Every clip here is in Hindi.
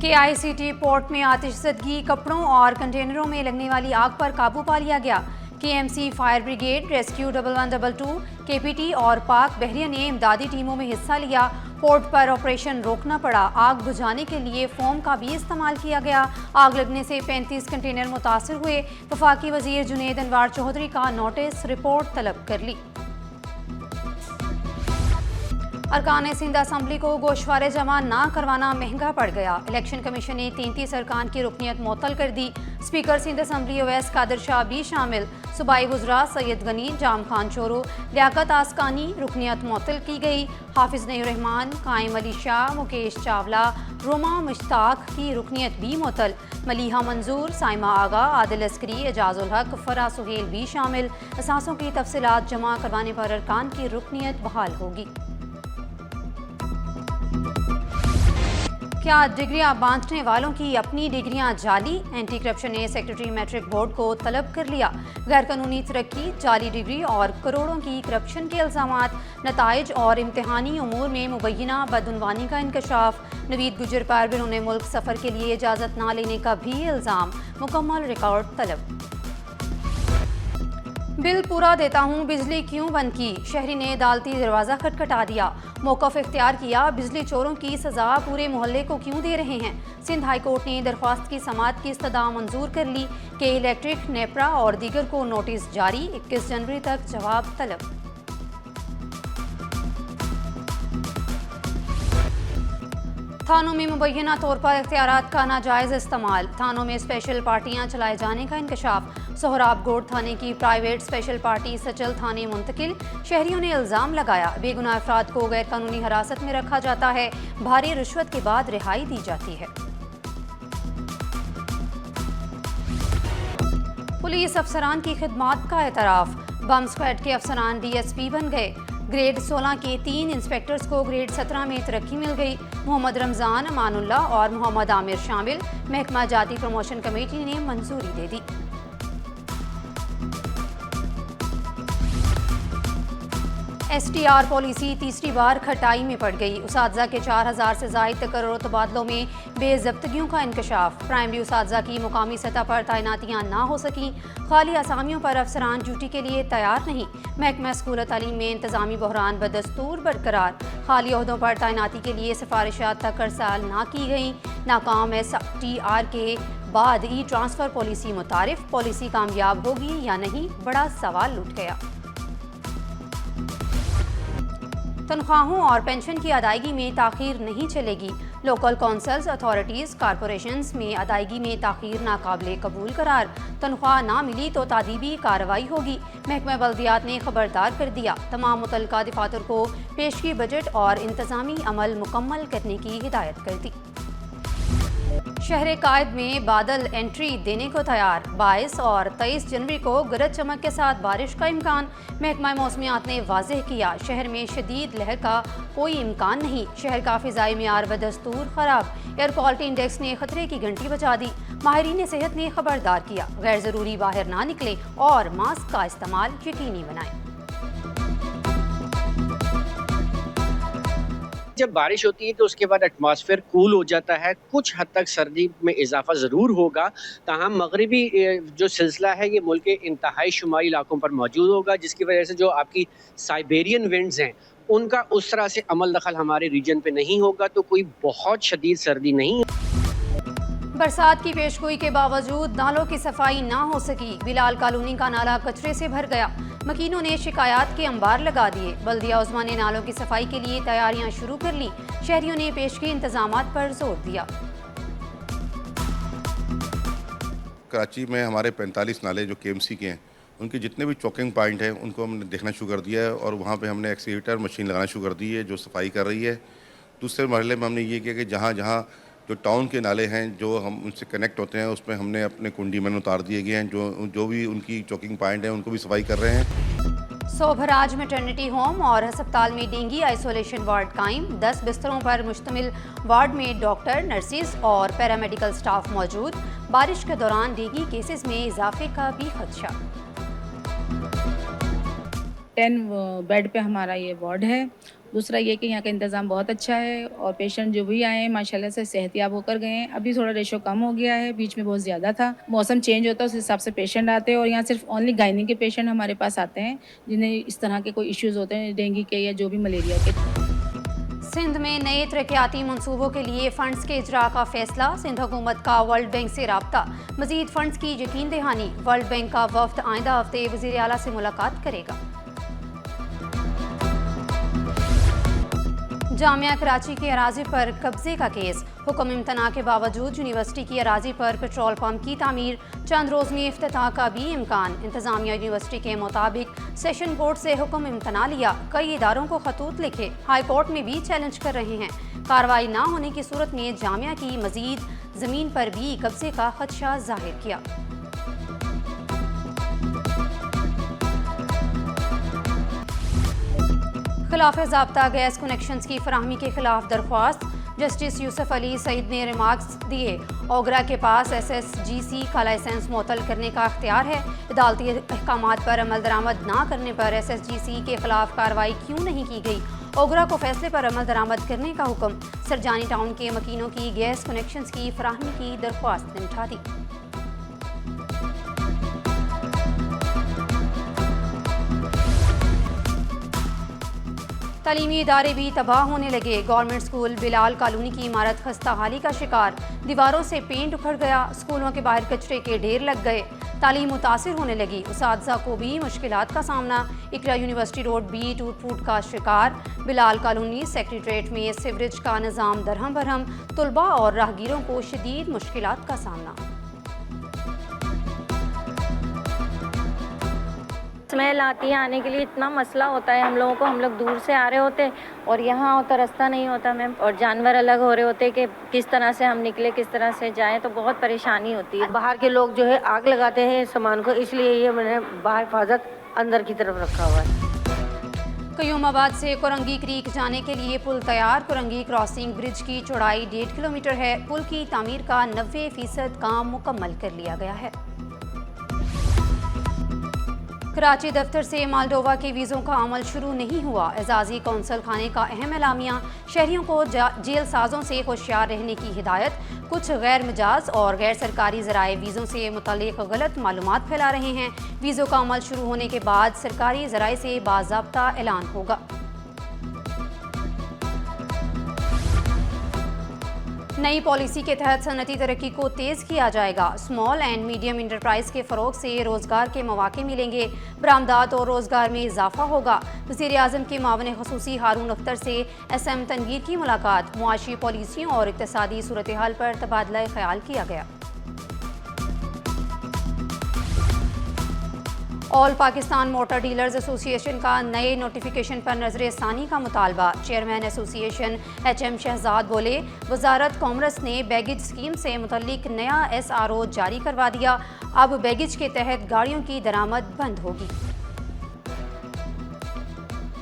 KICT पोर्ट में आतिशज़दगी, कपड़ों और कंटेनरों में लगने वाली आग पर काबू पा लिया गया। KMC fire brigade, rescue 1112, KPT और पाक बहरिया ने इमदादी टीमों में हिस्सा लिया। पोर्ट पर ऑपरेशन रोकना पड़ा। आग बुझाने के लिए फोम का भी इस्तेमाल किया गया। आग लगने से 35 कंटेनर मुतासर हुए। वफाकी वजीर जुनेद अनवार चौधरी का नोटिस, रिपोर्ट तलब कर ली। अरकान सिंध असम्बली को गोशवारे जमा ना करवाना महंगा पड़ गया। इलेक्शन कमीशन ने 33 अरकान की रुकनीत मुअत्तल कर दी। स्पीकर सिंध असम्बली ओवैस कादिर शाह भी शामिल। सूबाई वज़रा सैयद गनी, जाम खान चोरो, लियाकत आसकानी रुकनीत मुअत्तल की गई। हाफिज नईर रहमान, कायम अली शाह, मुकेश चावला, रोमा मुश्ताक की रुकनीत भी मुअत्तल। मलिहा मंजूर, साइमा आगा, आदिल अस्करी, एजाज उल हक, फरा सुहेल भी शामिल। असासों की तफसीलात जमा करवाने पर अरकान की रुकनीत बहाल होगी। क्या डिग्रियां बांटने वालों की अपनी डिग्रियां जाली? एंटी करप्शन ने सेक्रेटरी मैट्रिक बोर्ड को तलब कर लिया। गैर कानूनी तरक्की, जाली डिग्री और करोड़ों की करप्शन के इल्जामात, नताइज और इम्तिहानी उमूर में मुबैना बदउनवानी का इंकशाफ। नवीद गुजर पर बैरून मुल्क सफ़र के लिए इजाज़त ना लेने का भी इल्ज़ाम। मुकम्मल रिकॉर्ड तलब। बिल पूरा देता हूँ, बिजली क्यों बंद की? शहरी ने अदालती दरवाज़ा खटखटा दिया। मौक़िफ़ इख्तियार किया, बिजली चोरों की सज़ा पूरे मोहल्ले को क्यों दे रहे हैं? सिंध हाई कोर्ट ने दरख्वास्त की समाअत की इस्तदा मंजूर कर ली। के इलेक्ट्रिक, नेपरा और दीगर को नोटिस जारी। 21 जनवरी तक जवाब तलब। थानों में मुबैना तौर पर इख्तियारात का नाजायज़ इस्तेमाल। थानों में स्पेशल पार्टियाँ चलाए जाने का इंकशाफ। सोहराब गोड़ थाने की प्राइवेट स्पेशल पार्टी सचल थाने मुंतकिल। शहरियों ने इल्ज़ाम लगाया, बेगुनाह अफराद को गैर कानूनी हिरासत में रखा जाता है। भारी रिश्वत के बाद रिहाई दी जाती है। पुलिस अफसरान की खिदमात का एतराफ़। बम स्क्वाड के अफसरान DSP बन गए। ग्रेड 16 के 3 इंस्पेक्टर्स को ग्रेड 17 में तरक्की मिल गई। मोहम्मद रमज़ान, अमानुल्लाह और मोहम्मद आमिर शामिल। महकमा जाती प्रमोशन कमेटी ने मंजूरी दे दी। STR पॉलिसी तीसरी बार खटाई में पड़ गई। उसातज़ा के 4000 से ज़ायद तकर्रुर तबादलों में बेज़ब्तगियों का इंकशाफ। प्राइमरी उसातज़ा की मुकामी सतह पर तैनातियाँ ना हो सकीं। खाली असामियों पर अफसरान ड्यूटी के लिए तैयार नहीं। महकमा स्कूल तालीम में इंतज़ामी बहरान बदस्तूर बरकरार। खाली ओहदों पर तैनाती के लिए सिफारिशात तक अरसाल ना की गई। नाकाम STR के बाद ट्रांसफ़र पॉलिसी मुतारिफ। पॉलिसी कामयाब होगी या नहीं, बड़ा सवाल उठ गया। तनख्वाहों और पेंशन की अदायगी में ताख़ीर नहीं चलेगी। लोकल कौंसल्स, अथॉरिटीज़, कॉरपोरेशंस में अदायगी में ताख़ीर नाकाबिले कबूल करार। तनख्वाह ना मिली तो तादीबी कार्रवाई होगी। महकमा बल्दियात ने खबरदार कर दिया। तमाम मुतल्लिका दफातर को पेशगी बजट और इंतज़ामी अमल मुकम्मल करने की हिदायत कर दी। शहर कायद में बादल एंट्री देने को तैयार। 22 और 23 जनवरी को गरज चमक के साथ बारिश का इम्कान। महकमा मौसमियात ने वाज़ेह किया, शहर में शदीद लहर का कोई इम्कान नहीं। शहर का फ़िज़ाई मियार बदस्तूर ख़राब। एयर क्वालिटी इंडेक्स ने खतरे की घंटी बजा दी। माहिरीन सेहत ने खबरदार किया, गैर ज़रूरी बाहर ना निकले और मास्क का इस्तेमाल यकीनी बनाएं। जब बारिश होती है तो उसके बाद एटमॉस्फेयर कूल हो जाता है। कुछ हद तक सर्दी में इजाफा ज़रूर होगा। ताहम मगरिबी जो सिलसिला है ये मुल्क के इंतहाई शुमाली इलाकों पर मौजूद होगा, जिसकी वजह से जो आपकी साइबेरियन विंड्स हैं उनका उस तरह से अमल दखल हमारे रीजन पे नहीं होगा, तो कोई बहुत शदीद सर्दी नहीं। बरसात की पेशगोई के बावजूद नालों की सफाई ना हो सकी। बिलाल कॉलोनी का नाला कचरे से भर गया। मकीनों ने शिकायत के अंबार लगा दिए। बल्दिया उज़्मा ने नालों की सफाई के लिए तैयारियां शुरू कर ली। शहरियों ने पेशगी इंतजामात पर जोर दिया। कराची में हमारे 45 नाले जो KMC के हैं, उनके जितने भी चौकिंग पॉइंट हैं उनको हमने देखना शुरू कर दिया है और वहाँ पे हमने एक्सीवेटर मशीन लगाना शुरू कर दी है जो सफाई कर रही है। दूसरे मरहले में हमने ये किया कि जहाँ जहाँ जो टाउन के नाले हैं जो हम उनसे कनेक्ट होते हैं उसमें हमने अपने कुंडी में उतार दिए गए हैं। जो भी उनकी चौकिंग पॉइंट हैं उनको भी सफाई कर रहे हैं। सोभराज मैटरनिटी होम और अस्पताल में डेंगी आइसोलेशन वार्ड कायम। 10 बिस्तरों पर मुश्तमिल वार्ड में डॉक्टर, नर्सिस और पैरामेडिकल स्टाफ मौजूद। बारिश के दौरान डेंगी केसेस में इजाफे का भी खदशा। 10 बेड पे हमारा ये वार्ड है। दूसरा ये कि यहाँ का इंतज़ाम बहुत अच्छा है और पेशेंट जो भी आए हैं माशाल्लाह से सेहतयाब होकर गए हैं। अभी थोड़ा रेशो कम हो गया है, बीच में बहुत ज़्यादा था। मौसम चेंज होता है उस हिसाब से पेशेंट आते हैं और यहाँ सिर्फ ओनली गायनी के पेशेंट हमारे पास आते हैं जिन्हें इस तरह के कोई इश्यूज़ होते हैं डेंगू के या जो भी मलेरिया के। सिंध में नए तरक्याती मंसूबों के लिए फंड्स के इजरा का फैसला। सिंध हुकूमत का वर्ल्ड बैंक से राब्ता। मजीद फंड्स की यकीन दहानी। वर्ल्ड बैंक का वफ्द आइंदा हफ्ते वज़ीर आला से मुलाकात करेगा। जामिया कराची के अराजी पर कब्जे का केस। हुक्म इम्तना के बावजूद यूनिवर्सिटी की अराजी पर पेट्रोल पंप की तामीर। चंद रोज में इफ्तिताह का भी इम्कान। इंतजामिया यूनिवर्सिटी के मुताबिक सेशन कोर्ट से हुक्म इम्तना लिया। कई इदारों को खतूत लिखे। हाई कोर्ट में भी चैलेंज कर रहे हैं। कार्रवाई न होने की सूरत में जामिया की मजीद जमीन पर भी कब्जे का खदशा जाहिर किया। खिलाफ ज़ाब्ता गैस कनेक्शंस की फराहमी के खिलाफ दरख्वास्त। जस्टिस यूसुफ अली सईद ने रिमार्क्स दिए। ओगरा के पास SSGC का लाइसेंस मुअत्तल करने का अख्तियार है। अदालती अहकामात पर अमल दरामद ना करने पर SSGC के खिलाफ कार्रवाई क्यों नहीं की गई। ओगरा को फैसले पर अमल दरामद करने का हुक्म। सरजानी टाउन के मकीनों की गैस कनेक्शंस की फराहमी की दरख्वास्त निपटा दी। तालीमी इदारे भी तबाह होने लगे। गवर्नमेंट स्कूल बिलाल कॉलोनी की इमारत खस्ता हाली का शिकार। दीवारों से पेंट उखड़ गया। स्कूलों के बाहर कचरे के ढेर लग गए। तालीम मुतासिर होने लगी। उसातिज़ा को भी मुश्किलात का सामना। इकरा यूनिवर्सिटी रोड भी टूट फूट का शिकार। बिलाल कॉलोनी सेक्रेटरीट में सीवरेज का निज़ाम दरहम बरहम। तुलबा और राहगीरों को शदीद मुश्किलात का सामना। स्मेल आती है, आने के लिए इतना मसला होता है हम लोगों को। हम लोग दूर से आ रहे होते और यहाँ होता रास्ता नहीं होता मैम, और जानवर अलग हो रहे होते कि किस तरह से हम निकले, किस तरह से जाएं, तो बहुत परेशानी होती है। बाहर के लोग जो है आग लगाते हैं सामान को, इसलिए ये मैंने बाहर हिफाजत अंदर की तरफ रखा हुआ है। कयूमाबाद से कुरंगी क्रीक जाने के लिए पुल तैयार। कुरंगी क्रॉसिंग ब्रिज की चौड़ाई 1.5 किलोमीटर है। पुल की तामीर का 90% काम मुकम्मल कर लिया गया है। कराची दफ्तर से मालडोवा के वीज़ों का अमल शुरू नहीं हुआ। एजाजी कौंसल खाने का अहम एलामिया। शहरियों को जेल साजों से होशियार रहने की हिदायत। कुछ गैर मिजाज और गैर सरकारी ज़राए वीज़ों से मुतालिक गलत मालूमात फैला रहे हैं। वीज़ों का अमल शुरू होने के बाद सरकारी ज़राए से बाज़ाब्ता ऐलान होगा। नई पॉलिसी के तहत सनती तरक्की को तेज़ किया जाएगा। स्मॉल एंड मीडियम इंटरप्राइज के फ़रोग से रोज़गार के मौके मिलेंगे। बरामदात और रोज़गार में इजाफा होगा। वज़ीर आज़म के मावन ख़ुसूसी हारून अख्तर से SM तनवीर की मुलाकात। मुआशी पॉलिसियों और इक़्तिसादी सूरत हाल पर तबादला ख्याल किया गया। All Pakistan motor dealers association का नए नोटिफिकेशन पर नजर सानी का मुतालबा। चेयरमैन एसोसिएशन HM शहजाद बोले, वजारत कॉमर्स ने बैगेज स्कीम से मुतल्लिक नया SRO जारी करवा दिया। अब बैगेज के तहत गाड़ियों की दरामद बंद होगी।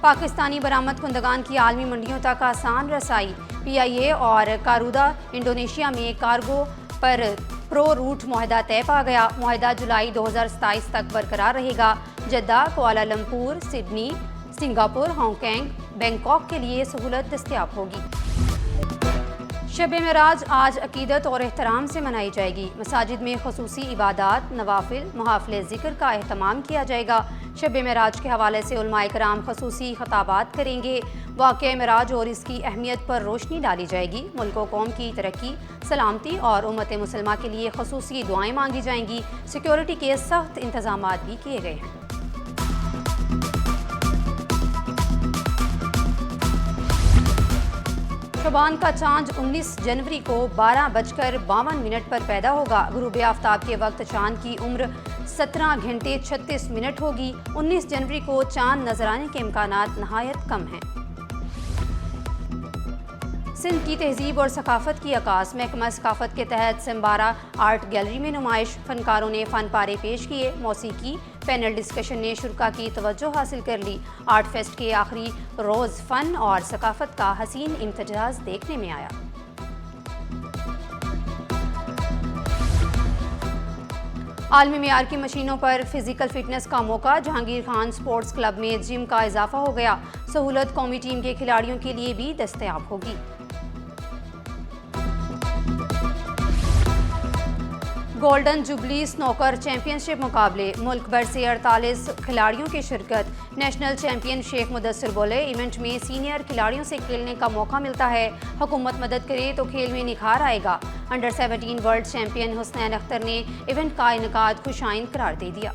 पाकिस्तानी बरामद कुंदगान की आलमी मंडियों तक आसान रसाई। PIA और कारूदा इंडोनेशिया में कार्गो पर प्रो रूट मुआहदा तय पा गया। मुआहदा जुलाई 2027 तक बरकरार रहेगा। Jeddah, Kuala Lumpur, Sydney, Singapore, Hong Kong, Bangkok के लिए सहूलत दस्तयाब होगी। शब मेराज आज अकीदत और एहतराम से मनाई जाएगी। मसाजिद में खुसूसी इबादात, नवाफिल, मुहाफिल ज़िक्र का एहतमाम किया जाएगा। शब मेराज के हवाले से उलमाए कराम खुसूसी खताबात करेंगे। वाक़या मेराज और इसकी अहमियत पर रोशनी डाली जाएगी। मुल्क व कौम की तरक्की, सलामती और उम्मत मुसलमा के लिए खुसूसी दुआएं मांगी जाएंगी। सिक्योरिटी के सख्त इंतजामात भी किए गए हैं। शबान का चांद 19 जनवरी को 12:52 पर पैदा होगा। गुरूब आफ्ताब के वक्त चांद की उम्र 17 घंटे 36 मिनट होगी। 19 जनवरी को चांद नजर आने के इम्कानात नहायत कम हैं। सिंध की तहजीब और सकाफत की अकास। महकमा सकाफत के तहत सिम्बारा आर्ट गैलरी में नुमाइश। फनकारों ने फन पारे पेश किए। मौसीकी पैनल डिस्कशन ने शुरा की तवज्जो हासिल कर ली। आर्ट फेस्ट के आखिरी रोज़ फ़न और सकाफत का हसीन इम्तजाज देखने में आया। आलमी मेयार की मशीनों पर फिजिकल फिटनेस का मौका। जहांगीर खान स्पोर्ट्स क्लब में जिम का इजाफा हो गया। सहूलत कौमी टीम के खिलाड़ियों के लिए भी दस्तयाब होगी। गोल्डन जुबली स्नोकर चैंपियनशिप मुकाबले मुल्क भर से 48 खिलाड़ियों की शिरकत। नेशनल चैंपियन शेख मुदस्सिर बोले, इवेंट में सीनियर खिलाड़ियों से खेलने का मौका मिलता है। हुकूमत मदद करे तो खेल में निखार आएगा। Under 17 world champion Husnain Akhtar ने इवेंट का इनेकाद खुशाइन करार दे दिया।